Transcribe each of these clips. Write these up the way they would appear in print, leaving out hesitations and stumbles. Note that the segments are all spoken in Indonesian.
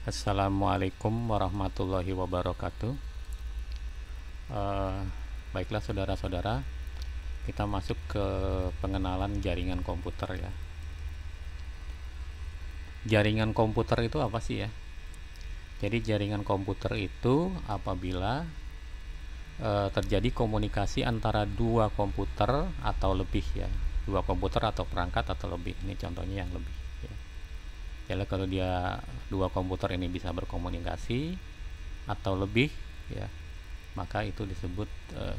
Assalamualaikum warahmatullahi wabarakatuh. Eh, Baiklah saudara-saudara, kita masuk ke pengenalan jaringan komputer ya. Jaringan komputer itu apa sih ya? Jadi jaringan komputer itu apabila terjadi komunikasi antara dua komputer atau lebih ya. Dua komputer atau perangkat atau lebih. Ini contohnya yang lebih ya. Jadi kalau dia dua komputer ini bisa berkomunikasi atau lebih ya, maka itu disebut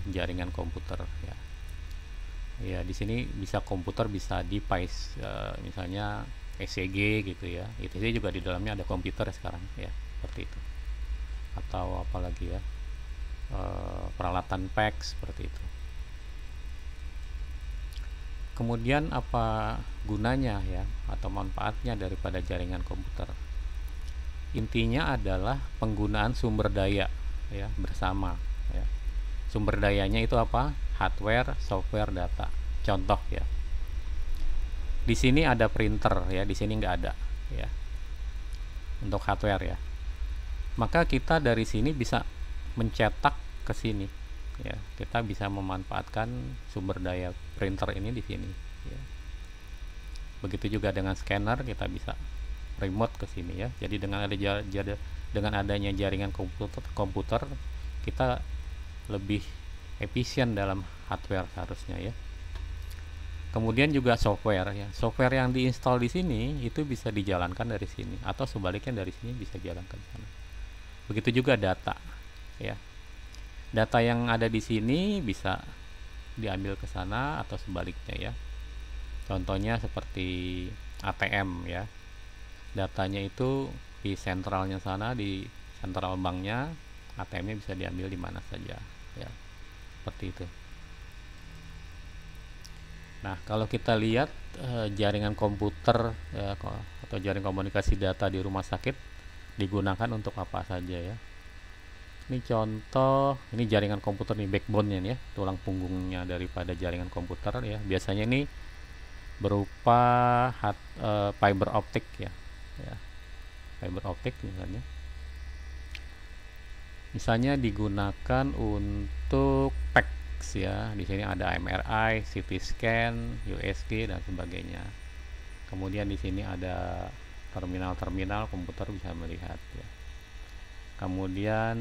jaringan komputer ya. Ya, di sini bisa komputer, bisa device, misalnya ECG gitu ya. ECG juga di dalamnya ada komputer sekarang ya, seperti itu. Atau apalagi ya, peralatan PAX seperti itu. Kemudian apa gunanya ya atau manfaatnya daripada jaringan komputer? Intinya adalah penggunaan sumber daya ya bersama ya. Sumber dayanya itu apa? Hardware, software, data. Contoh ya. Di sini ada printer ya, di sini nggak ada ya. Untuk hardware ya. Maka kita dari sini bisa mencetak ke sini ya. Kita bisa memanfaatkan sumber daya printer ini di sini ya. Begitu juga dengan scanner, kita bisa remote ke sini ya. Jadi dengan adanya jaringan komputer kita lebih efisien dalam hardware harusnya ya. Kemudian juga software ya. Software yang diinstal di sini itu bisa dijalankan dari sini atau sebaliknya dari sini bisa dijalankan di sana. Begitu juga data ya. Data yang ada di sini bisa diambil ke sana atau sebaliknya ya. Contohnya seperti ATM ya. Datanya itu di sentralnya sana, di sentral banknya, ATM-nya bisa diambil di mana saja ya. Seperti itu. Nah, kalau kita lihat jaringan komputer ya, atau jaringan komunikasi data di rumah sakit digunakan untuk apa saja ya. Ini contoh, ini jaringan komputer nih, backbone-nya nih ya, tulang punggungnya daripada jaringan komputer ya. Biasanya ini berupa fiber optik ya. Ya, fiber optik misalnya. Misalnya digunakan untuk PACS ya. Di sini ada MRI, CT scan, USG dan sebagainya. Kemudian di sini ada terminal-terminal komputer bisa melihat ya. Kemudian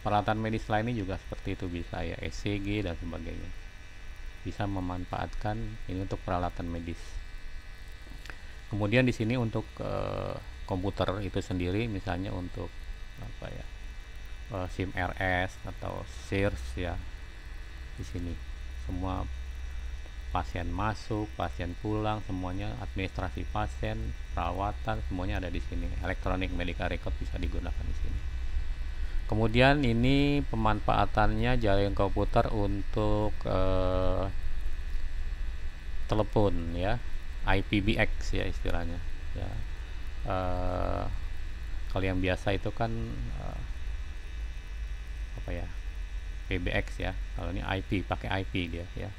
peralatan medis lainnya juga seperti itu bisa ya, ECG dan sebagainya. Bisa memanfaatkan ini untuk peralatan medis. Kemudian di sini untuk komputer itu sendiri misalnya untuk apa ya? SIM RS atau SIRS ya. Di sini semua pasien masuk, pasien pulang, semuanya administrasi pasien, perawatan, semuanya ada di sini. Electronic medical record bisa digunakan di sini. Kemudian ini pemanfaatannya jaringan komputer untuk telepon ya, IPBX ya istilahnya. Ya. Kalau yang biasa itu kan apa ya, PBX ya. Kalau ini IP, pakai IP dia ya.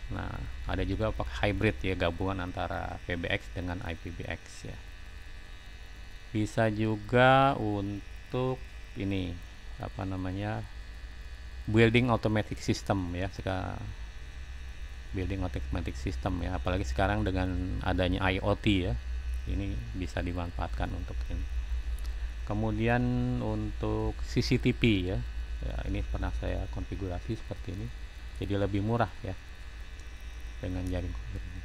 Nah, ada juga hybrid ya, gabungan antara PBX dengan IPBX ya. Bisa juga untuk ini apa namanya, building automatic system ya. Sekarang building automatic system ya, apalagi sekarang dengan adanya IoT ya, ini bisa dimanfaatkan untuk ini. Kemudian untuk CCTV ya, ya ini pernah saya konfigurasi seperti ini, jadi lebih murah ya dengan jaringan komputer ini.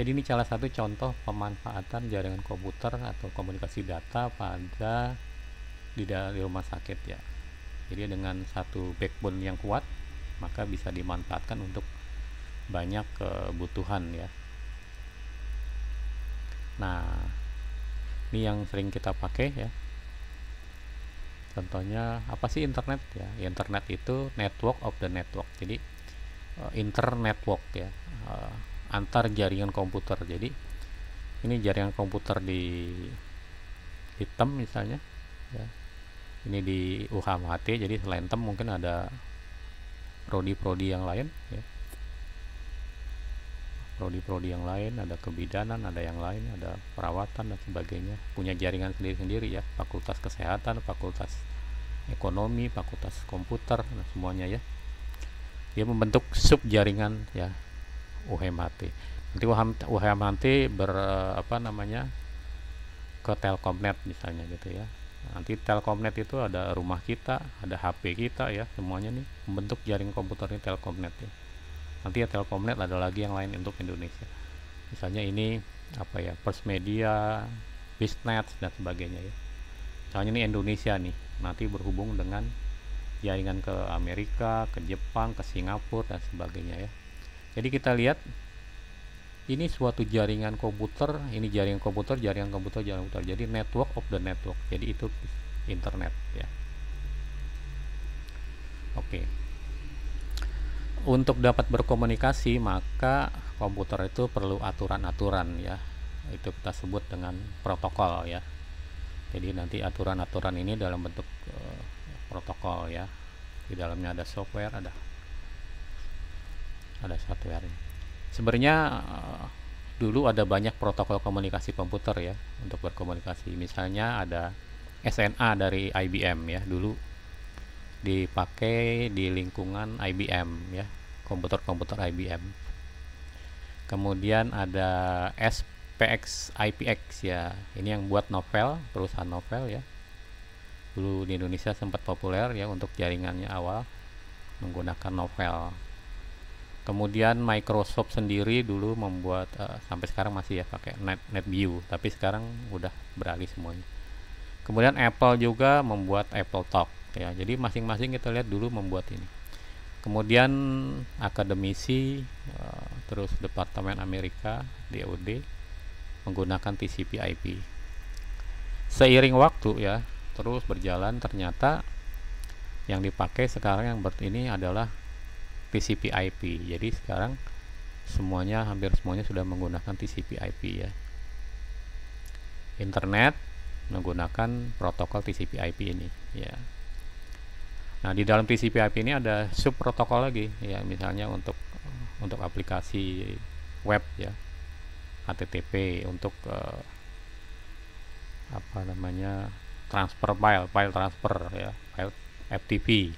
Jadi ini salah satu contoh pemanfaatan jaringan komputer atau komunikasi data pada di rumah sakit ya. Jadi dengan satu backbone yang kuat, maka bisa dimanfaatkan untuk banyak kebutuhan ya. Nah, ini yang sering kita pakai ya. Contohnya apa sih internet ya? Internet itu network of the network. Jadi internetwork ya, antar jaringan komputer. Jadi ini jaringan komputer di hitam misalnya ya. Ini di UHMHT, jadi selain tem mungkin ada prodi-prodi yang lain ya. prodi-prodi yang lain, ada kebidanan, ada yang lain, ada perawatan dan sebagainya, punya jaringan sendiri-sendiri ya, fakultas kesehatan, fakultas ekonomi, fakultas komputer, dan semuanya ya. Dia membentuk sub jaringan ya UMHT. Nanti UMHT ke Telkomnet misalnya gitu ya. Nanti Telkomnet itu ada rumah kita, ada HP kita ya, semuanya nih membentuk jaring komputer ini Telkomnet ya. Nanti ya Telkomnet ada lagi yang lain untuk Indonesia. Misalnya ini First Media, Bisnet dan sebagainya ya. Misalnya ini Indonesia nih, nanti berhubung dengan jaringan ke Amerika, ke Jepang, ke Singapura dan sebagainya ya. Jadi kita lihat ini suatu jaringan komputer, ini jaringan komputer. Jadi network of the network. Jadi itu internet ya. Oke. Untuk dapat berkomunikasi maka komputer itu perlu aturan-aturan ya. Itu kita sebut dengan protokol ya. Jadi nanti aturan-aturan ini dalam bentuk protokol ya. Di dalamnya ada software, ada software. Sebenarnya dulu ada banyak protokol komunikasi komputer ya untuk berkomunikasi. Misalnya ada SNA dari IBM ya, dulu dipakai di lingkungan IBM ya, komputer IBM. Kemudian ada SPX IPX ya, ini yang buat Novell, perusahaan Novell ya. Dulu di Indonesia sempat populer ya untuk jaringannya awal menggunakan Novell. Kemudian Microsoft sendiri dulu membuat sampai sekarang masih ya pakai NetView, tapi sekarang udah beralih semuanya. Kemudian Apple juga membuat AppleTalk ya. Jadi masing-masing kita lihat dulu membuat ini. Kemudian akademisi terus Departemen Amerika DoD menggunakan TCP/IP. Seiring waktu ya terus berjalan, ternyata yang dipakai sekarang yang ini adalah TCP/IP. Jadi sekarang hampir semuanya sudah menggunakan TCP/IP ya. Internet menggunakan protokol TCP/IP ini ya. Nah, di dalam TCP/IP ini ada sub protokol lagi ya, misalnya untuk aplikasi web ya, HTTP, untuk transfer file transfer ya, file FTP.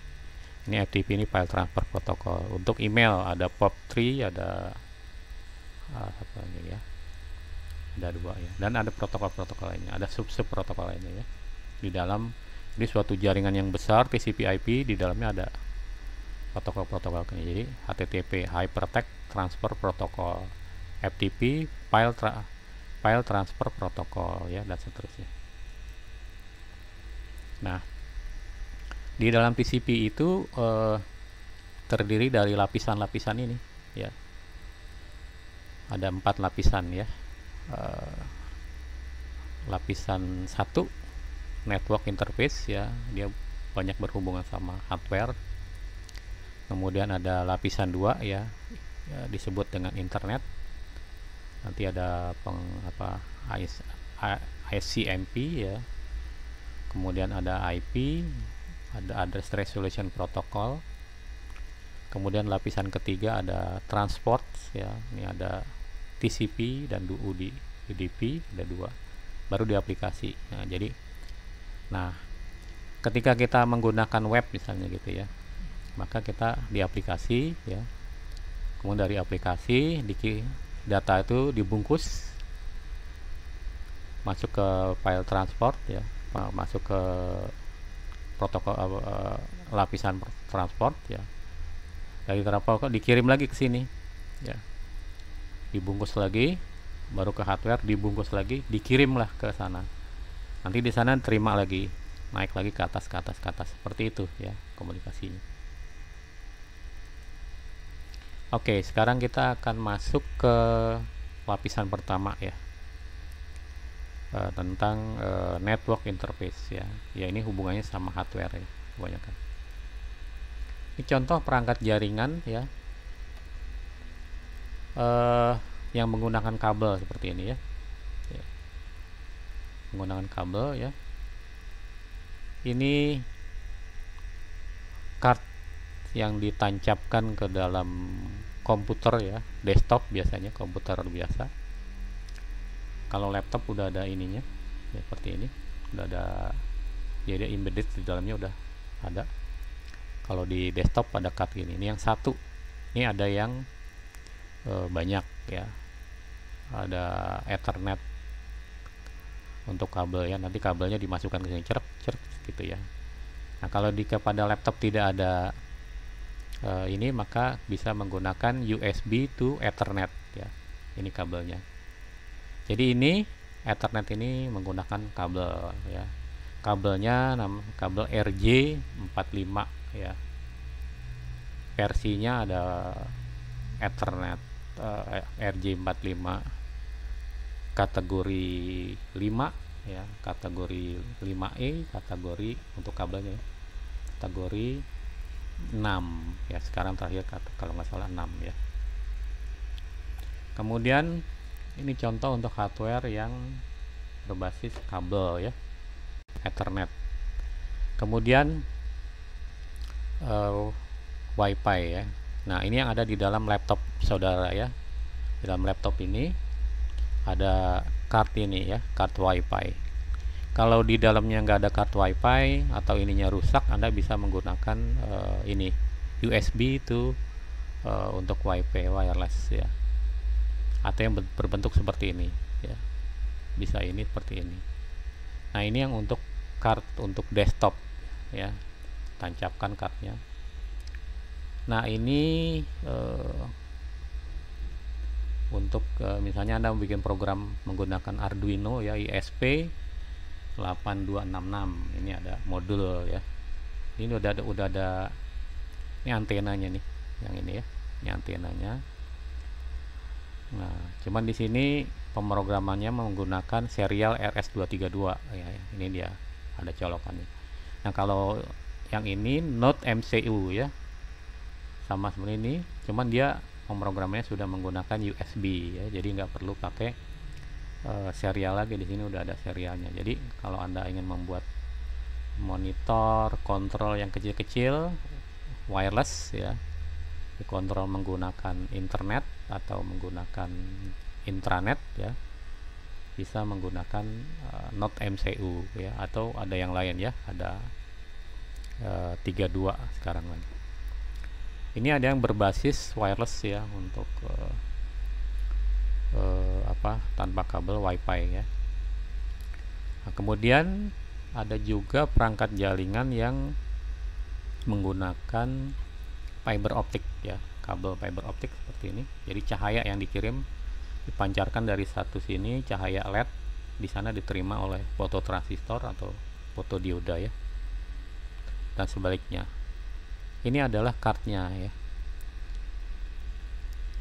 Ini FTP ini file transfer protokol. Untuk email ada POP3, ada ada 2 ya, dan ada protokol-protokol lainnya, ada sub protokol lainnya ya. Di dalam ini suatu jaringan yang besar TCP/IP, di dalamnya ada protokol-protokol ini. Jadi HTTP Hypertext Transfer Protocol, FTP file transfer protokol ya, dan seterusnya. Nah, di dalam TCP itu terdiri dari lapisan-lapisan ini ya. Ada 4 lapisan ya. Lapisan 1 network interface ya, dia banyak berhubungan sama hardware. Kemudian ada lapisan 2 ya, disebut dengan internet. Nanti ada ICMP ya. Kemudian ada IP, ada address resolution protocol. Kemudian lapisan ketiga ada transport ya, ini ada TCP dan UDP, ada 2. Baru di aplikasi. Nah, ketika kita menggunakan web misalnya gitu ya, maka kita di aplikasi ya. Kemudian dari aplikasi data itu dibungkus masuk ke file transport ya, masuk ke protokol lapisan transport ya. Dari transport dikirim lagi ke sini ya, dibungkus lagi, baru ke hardware, dibungkus lagi, dikirimlah ke sana. Nanti di sana terima lagi, naik lagi ke atas seperti itu ya komunikasinya. Oke, sekarang kita akan masuk ke lapisan pertama ya, tentang network interface ya. Ya, ini hubungannya sama hardware ya kebanyakan. Ini contoh perangkat jaringan ya, yang menggunakan kabel seperti ini ya. Menggunakan kabel ya. Ini card yang ditancapkan ke dalam komputer ya, desktop biasanya, komputer biasa. Kalau laptop udah ada ininya ya, seperti ini, udah ada, jadi embedded di dalamnya udah ada. Kalau di desktop ada card gini. Ini yang satu, ini ada yang banyak ya, ada Ethernet untuk kabel ya, nanti kabelnya dimasukkan ke sini, cerk cerk gitu ya. Nah kalau kepada laptop tidak ada ini, maka bisa menggunakan USB to Ethernet ya, ini kabelnya. Jadi ini Ethernet ini menggunakan kabel ya, kabelnya kabel RJ45 ya, versinya ada Ethernet RJ45 kategori 5 ya, kategori 5E, kategori untuk kabelnya ya, kategori 6 ya, sekarang terakhir kalau nggak salah 6 ya. Kemudian ini contoh untuk hardware yang berbasis kabel ya, Ethernet. Kemudian Wi-Fi ya. Nah ini yang ada di dalam laptop saudara ya. Di dalam laptop ini ada card ini ya, card Wi-Fi. Kalau di dalamnya nggak ada card Wi-Fi atau ininya rusak, Anda bisa menggunakan ini USB itu untuk Wi-Fi wireless ya, atau yang berbentuk seperti ini ya, bisa ini seperti ini. Nah ini yang untuk card untuk desktop ya, tancapkan cardnya. Nah ini untuk misalnya Anda bikin program menggunakan Arduino ya, ISP8266, ini ada modul ya, ini udah ada ini antenanya nih, yang ini ya, ini antenanya. Nah cuman di sini pemrogramannya menggunakan serial RS232 ya, ini dia ada colokannya. Nah kalau yang ini Node MCU ya, sama seperti ini, cuman dia pemrogramannya sudah menggunakan USB ya, jadi nggak perlu pakai serial lagi. Di sini udah ada serialnya. Jadi kalau Anda ingin membuat monitor kontrol yang kecil-kecil wireless ya, dikontrol menggunakan internet atau menggunakan intranet ya, bisa menggunakan Node MCU ya, atau ada yang lain ya, ada 32 sekarang lagi. Ini ada yang berbasis wireless ya, untuk tanpa kabel Wi-Fi ya. Nah, kemudian ada juga perangkat jaringan yang menggunakan fiber optik ya, kabel fiber optik seperti ini. Jadi cahaya yang dikirim dipancarkan dari satu sini, cahaya LED di sana diterima oleh fototransistor atau fotodioda ya, dan sebaliknya. Ini adalah cardnya ya.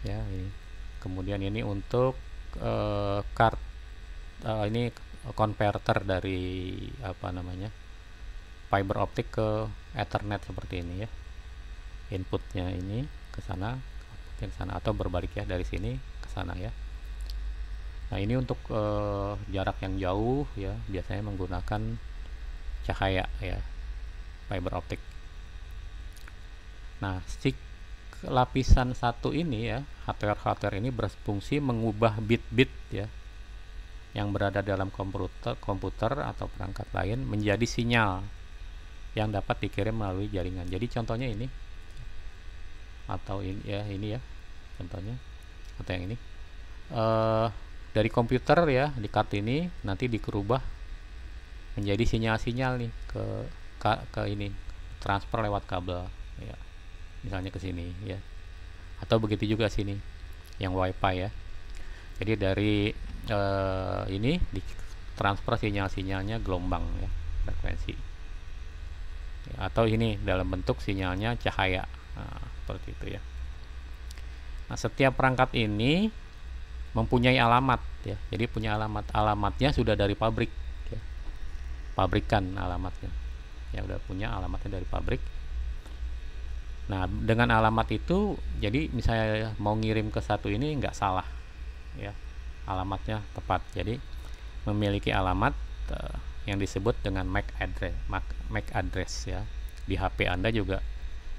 Ya, ini. Kemudian ini untuk card ini converter dari fiber optik ke Ethernet seperti ini ya. Inputnya ini ke sana, outputnya ke sana, atau berbalik ya, dari sini ke sana ya. Nah ini untuk jarak yang jauh ya, biasanya menggunakan cahaya ya, fiber optik. Nah stick lapisan satu ini ya, hardware ini berfungsi mengubah bit-bit ya yang berada dalam komputer atau perangkat lain menjadi sinyal yang dapat dikirim melalui jaringan. Jadi contohnya ini, atau ini ya contohnya, atau yang ini dari komputer ya, di card ini nanti dikerubah menjadi sinyal-sinyal nih ke ini, transfer lewat kabel ya, misalnya ke sini ya, atau begitu juga sini yang Wi-Fi ya. Jadi dari ini ditransfer sinyal-sinyalnya gelombang ya, frekuensi ya, atau ini dalam bentuk sinyalnya cahaya. Nah, seperti itu ya. Nah setiap perangkat ini mempunyai alamat ya, jadi punya alamatnya sudah dari pabrik ya, pabrikan alamatnya ya, udah punya alamatnya dari pabrik. Nah dengan alamat itu, jadi misalnya mau ngirim ke satu ini nggak salah ya, alamatnya tepat. Jadi memiliki alamat yang disebut dengan MAC address ya. Di HP Anda juga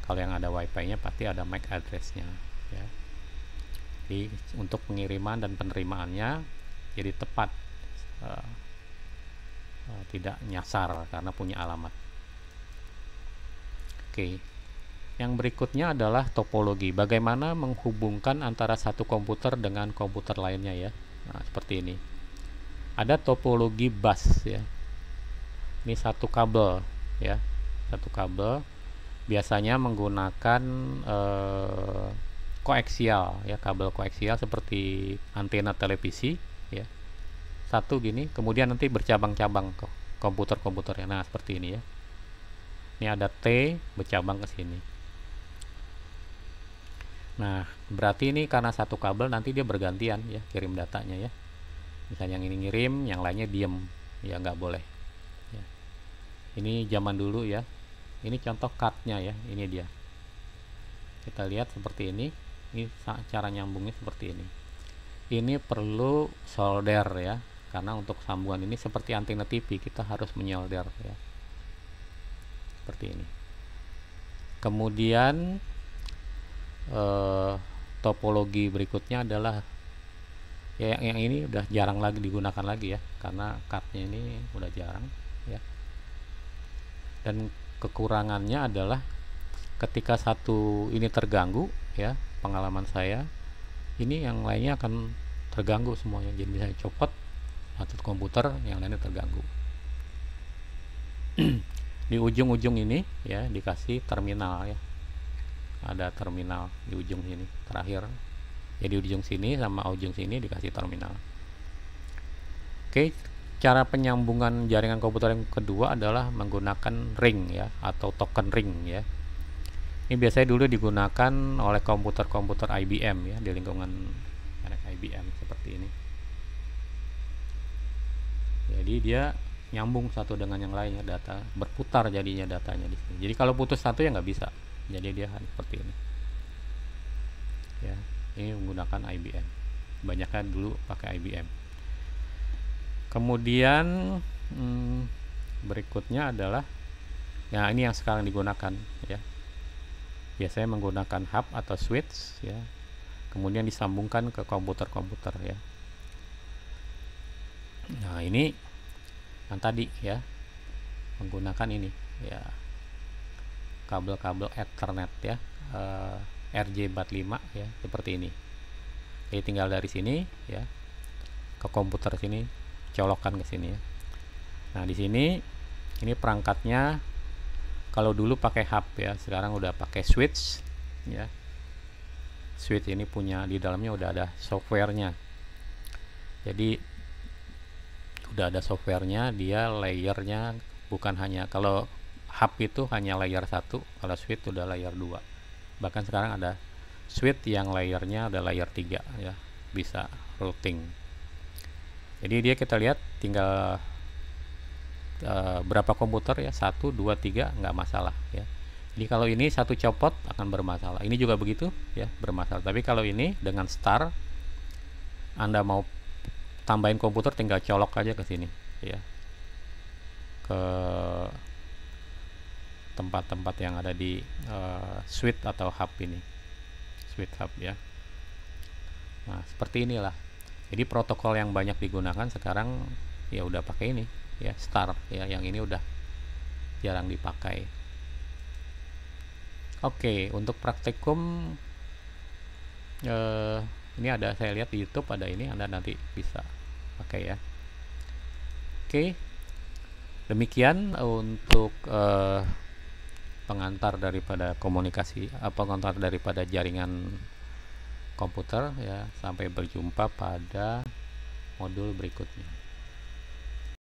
kalau yang ada Wi-Fi-nya pasti ada MAC address-nya ya. Jadi untuk pengiriman dan penerimaannya jadi tepat, tidak nyasar karena punya alamat. Oke, yang berikutnya adalah topologi. Bagaimana menghubungkan antara satu komputer dengan komputer lainnya ya. Nah, seperti ini. Ada topologi bus ya. Ini satu kabel ya, satu kabel. Biasanya menggunakan koaksial ya, kabel koaksial seperti antena televisi ya. Satu gini, kemudian nanti bercabang-cabang ke komputer-komputernya. Nah, seperti ini ya. Ini ada T bercabang ke sini. Nah, berarti ini karena satu kabel nanti dia bergantian ya kirim datanya ya. Misalnya yang ini ngirim, yang lainnya diem, ya nggak boleh. Ya. Ini zaman dulu ya. Ini contoh cardnya ya, ini dia. Kita lihat seperti ini. Ini cara nyambungnya seperti ini. Ini perlu solder ya, karena untuk sambungan ini seperti antena TV kita harus menyolder ya. Seperti ini. Kemudian topologi berikutnya adalah ya, yang ini udah jarang lagi digunakan lagi ya, karena cardnya ini udah jarang ya. Dan kekurangannya adalah ketika satu ini terganggu ya, pengalaman saya ini yang lainnya akan terganggu semuanya. Jadi bisa copot satu komputer, yang lainnya terganggu. Di ujung-ujung ini ya dikasih terminal ya, ada terminal di ujung sini terakhir. Jadi ujung sini sama ujung sini dikasih terminal. Oke, cara penyambungan jaringan komputer yang kedua adalah menggunakan ring ya, atau token ring ya. Ini biasanya dulu digunakan oleh komputer-komputer IBM ya, di lingkungan merek IBM seperti ini. Jadi dia nyambung satu dengan yang lainnya, data berputar jadinya datanya di sini. Jadi kalau putus satu ya nggak bisa. Jadi dia seperti ini. Ya, ini menggunakan IBM. Banyaknya dulu pakai IBM. Kemudian berikutnya adalah ya, ini yang sekarang digunakan ya. Biasanya menggunakan hub atau switch ya. Kemudian disambungkan ke komputer-komputer ya. Nah, ini yang tadi ya, menggunakan ini ya, kabel-kabel Ethernet ya, RJ45 ya, seperti ini. Jadi tinggal dari sini ya ke komputer sini, colokkan ke sini ya. Nah, di sini ini perangkatnya. Kalau dulu pakai hub ya, sekarang udah pakai switch ya. Switch ini punya di dalamnya udah ada softwarenya. Jadi udah ada softwarenya, dia layernya bukan hanya, kalau hub itu hanya layer 1, kalau switch udah layer 2. Bahkan sekarang ada switch yang layernya ada layer 3 ya, bisa routing. Jadi dia kita lihat tinggal berapa komputer ya, 1, 2, 3 nggak masalah ya. Jadi kalau ini satu copot akan bermasalah, ini juga begitu ya, bermasalah. Tapi kalau ini dengan star, Anda mau tambahin komputer tinggal colok aja ke sini ya, ke tempat-tempat yang ada di switch atau hub ini, switch hub ya. Nah, seperti inilah. Jadi protokol yang banyak digunakan sekarang ya udah pakai ini ya, star ya, yang ini udah jarang dipakai. Oke, untuk praktikum ini ada, saya lihat di YouTube ada ini, Anda nanti bisa pakai ya. Oke, demikian untuk pengantar daripada komunikasi, pengantar daripada jaringan komputer ya. Sampai berjumpa pada modul berikutnya.